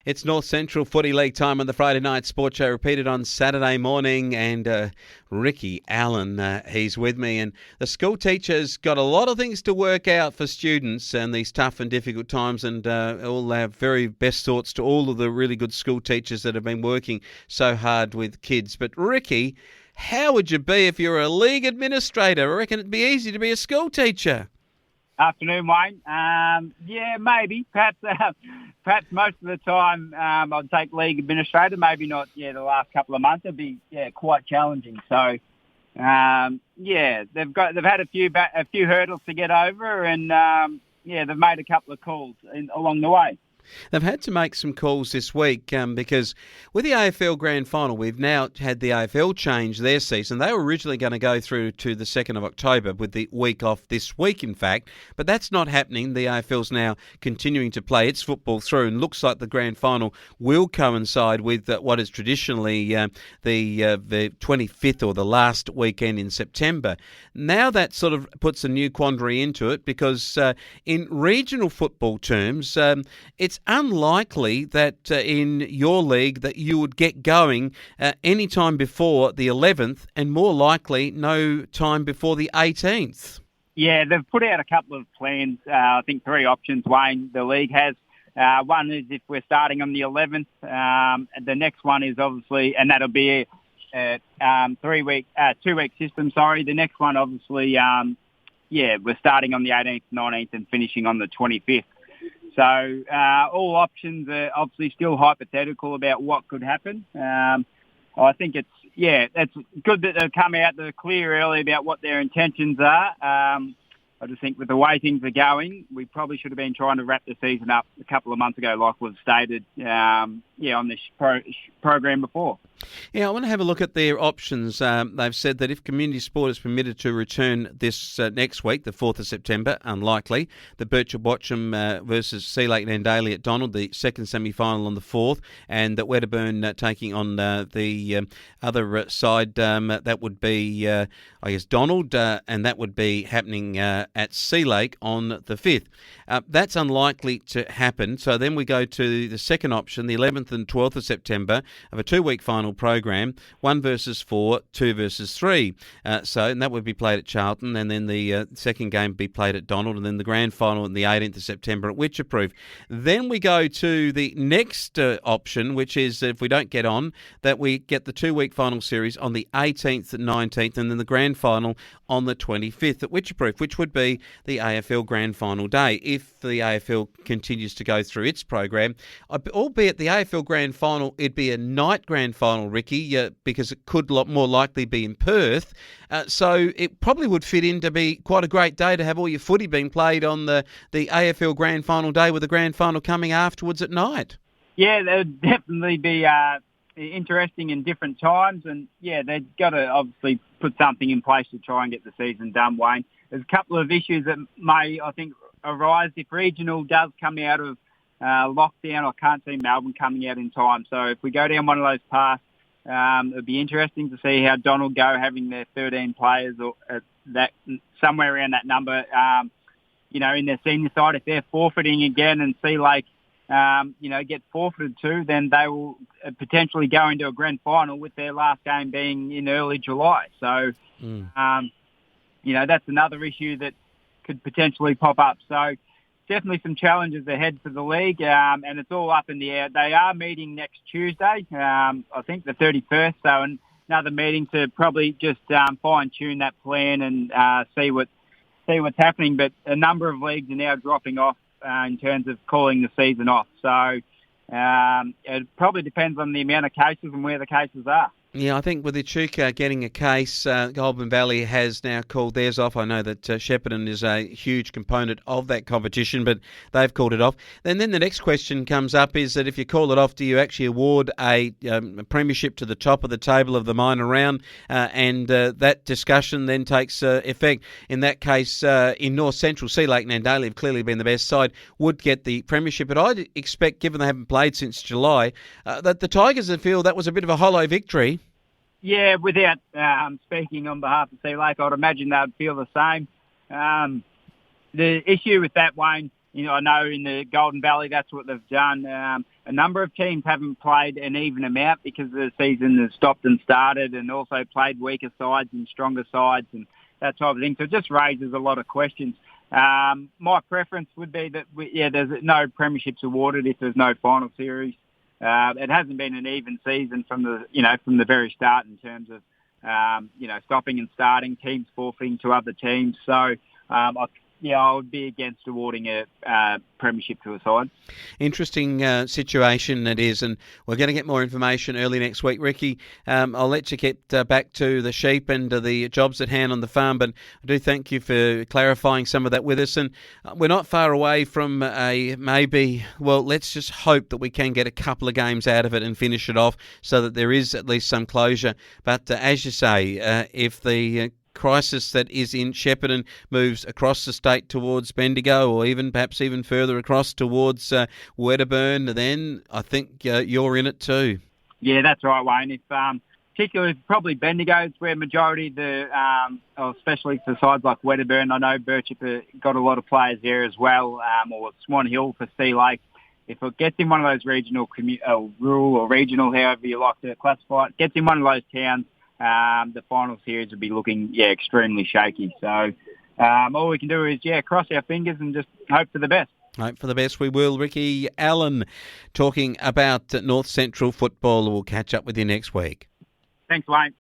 It's North Central Footy League time on the Friday Night Sports Show, repeated on Saturday morning, and Ricky Allen, he's with me. And the school teacher's got a lot of things to work out for students and these tough and difficult times, and all our very best thoughts to all of the really good school teachers that have been working so hard with kids. But Ricky, how would you be if you were a league administrator? I reckon it'd be easy to be a school teacher. Afternoon, Wayne. Yeah, maybe. Perhaps most of the time I'd take league administrator. Maybe not. Yeah, the last couple of months it'd be quite challenging. So they've had a few hurdles to get over, and they've made a couple of calls along the way. They've had to make some calls this week because with the AFL Grand Final, we've now had the AFL change their season. They were originally going to go through to the 2nd of October with the week off this week, in fact, but that's not happening. The AFL's now continuing to play its football through, and looks like the Grand Final will coincide with what is traditionally the 25th or the last weekend in September. Now that sort of puts a new quandary into it because in regional football terms, it's unlikely that in your league that you would get going any time before the 11th, and more likely no time before the 18th. Yeah, they've put out a couple of plans. I think 3 options, Wayne, the league has. One is if we're starting on the 11th. The next one is obviously, and that'll be a 2-week system, sorry. The next one, obviously, we're starting on the 18th, 19th and finishing on the 25th. So all options are obviously still hypothetical about what could happen. I think it's good that they've come out, they're clear early about what their intentions are. I just think with the way things are going, we probably should have been trying to wrap the season up a couple of months ago, like we've stated, on this program before. Yeah, I want to have a look at their options. They've said that if community sport is permitted to return this next week, the 4th of September, unlikely. The Birchip Watcham versus Sea Lake Nandaly at Donald, the second semi-final on the 4th, and that Wedderburn taking on the other side, that would be, Donald, and that would be happening at Sea Lake on the 5th. That's unlikely to happen. So then we go to the second option, the 11th and 12th of September, of a 2-week final program, 1 versus 4, 2 versus 3. And that would be played at Charlton, and then the second game would be played at Donald, and then the grand final on the 18th of September at Witcherproof. Then we go to the next option, which is if we don't get on, that we get the 2-week final series on the 18th and 19th, and then the grand final on the 25th at Witcherproof, which would be the AFL grand final day if the AFL continues to go through its program. Albeit the AFL grand final, it'd be a night grand final, Ricky, because it could more likely be in Perth. So it probably would fit in to be quite a great day to have all your footy being played on the AFL grand final day, with the grand final coming afterwards at night. Yeah, that would definitely be interesting in different times, and they've got to obviously put something in place to try and get the season done, Wayne. There's a couple of issues that may, I think, arise if regional does come out of lockdown. I can't see Melbourne coming out in time. So if we go down one of those paths, it'd be interesting to see how Donald go, having their 13 players or that somewhere around that number, in their senior side. If they're forfeiting again and Sea Lake, get forfeited too, then they will potentially go into a grand final with their last game being in early July. So, that's another issue that could potentially pop up. So definitely some challenges ahead for the league, and it's all up in the air. They are meeting next Tuesday, I think the 31st, so another meeting to probably just fine-tune that plan and see what's happening. But a number of leagues are now dropping off in terms of calling the season off. So it probably depends on the amount of cases and where the cases are. Yeah, I think with Echuca getting a case, Goulburn Valley has now called theirs off. I know that Shepparton is a huge component of that competition, but they've called it off. And then the next question comes up is that if you call it off, do you actually award a premiership to the top of the table of the minor round? And that discussion then takes effect. In that case, in North Central, Sea Lake Nandaly have clearly been the best side, would get the premiership. But I'd expect, given they haven't played since July, that the Tigers would feel that was a bit of a hollow victory. Yeah, without speaking on behalf of Sea Lake, I'd imagine they'd feel the same. The issue with that, Wayne, I know in the Golden Valley that's what they've done. A number of teams haven't played an even amount because the season has stopped and started, and also played weaker sides and stronger sides and that type of thing. So it just raises a lot of questions. My preference would be that there's no premierships awarded if there's no final series. It hasn't been an even season from the very start in terms of stopping and starting, teams forfeiting to other teams. So I would be against awarding a premiership to a side. Interesting situation it is, and we're going to get more information early next week. Ricky, I'll let you get back to the sheep and the jobs at hand on the farm, but I do thank you for clarifying some of that with us. And we're not far away from let's just hope that we can get a couple of games out of it and finish it off so that there is at least some closure. But as you say, if the crisis that is in Shepparton moves across the state towards Bendigo, or perhaps even further across towards Wedderburn, then I think you're in it too. Yeah, that's right, Wayne. If particularly probably Bendigo is where majority of especially for sides like Wedderburn, I know Birchip got a lot of players there as well, or Swan Hill for Sea Lake. If it gets in one of those regional, rural or regional, however you like to classify it, gets in one of those towns, the final series would be looking, extremely shaky. So all we can do is, cross our fingers and just hope for the best. Hope for the best we will. Ricky Allen talking about North Central football. We'll catch up with you next week. Thanks, Wayne.